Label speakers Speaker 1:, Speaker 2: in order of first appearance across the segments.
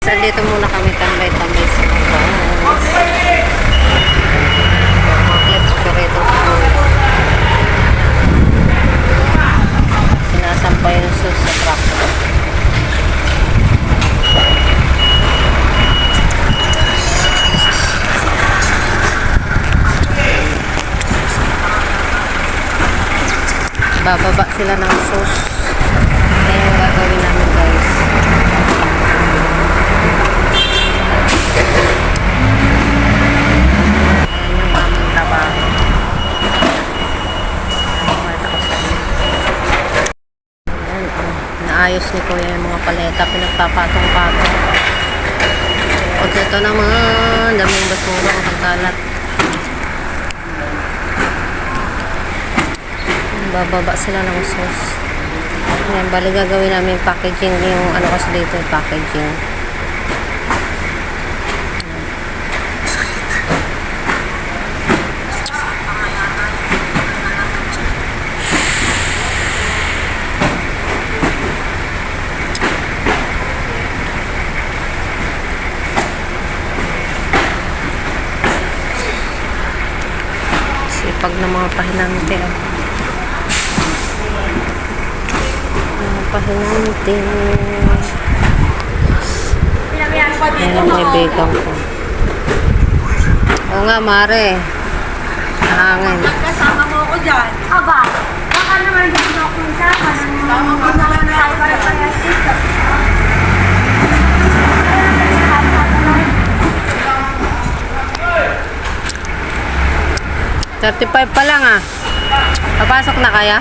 Speaker 1: Dito muna kami tambay-tambay sa labas. Maglet operator siguro. Sinasampay yung sus sa truck. Bababa sila ng sus. Ayan yung gagawin namin, guys. Naayos ni Kuya yung mga paleta, pinagpapatong-patong. At ito naman, daming basura o pagkalat. Bababa sila ng sauce. Ayan, bali gagawin namin packaging, yung ano kasi dito yung packaging. Pag ng mga pahinante, mga pahinante. Ayan ang kaibigan ko. Oo nga, Mare. Hangin.
Speaker 2: Kasama mo ako dyan. Aba, baka naman dyan mo akong sama. Tama ko na lang na para dito.
Speaker 1: 35 pa lang ah. Papasok na kaya?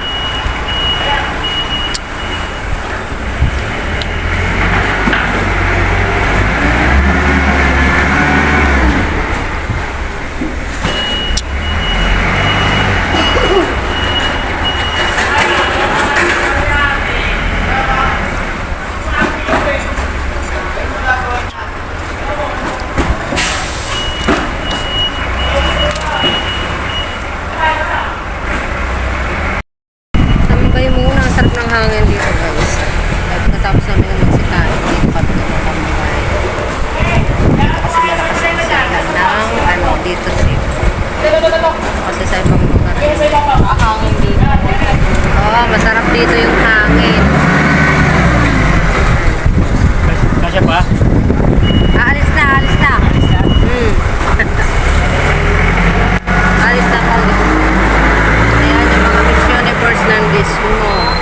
Speaker 1: Hangin dito, guys. At natapos namin yung magsikain dito kami ng kamay. Kasi malakas ang signal ng ano dito kasi sa ibang lugar hangin dito. Oo, masarap dito yung hangin.
Speaker 3: Kasya pa?
Speaker 1: Alis na. Alis na kami. Ayan yung mga missionaries ng Dismo.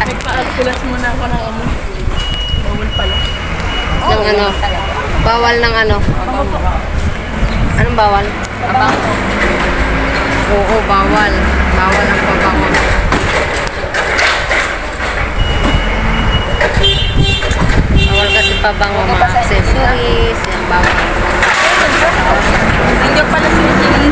Speaker 2: Nagpa-alkulas muna ako ng amo. Bawal pala.
Speaker 1: Ng ano? Bawal ng ano? Anong bawal?
Speaker 2: Abango.
Speaker 1: Oo, bawal. Bawal ang pabango. Bawal kasi pabango mga accessories. Yan, bawal.
Speaker 2: Nandiyan pala si Jenny.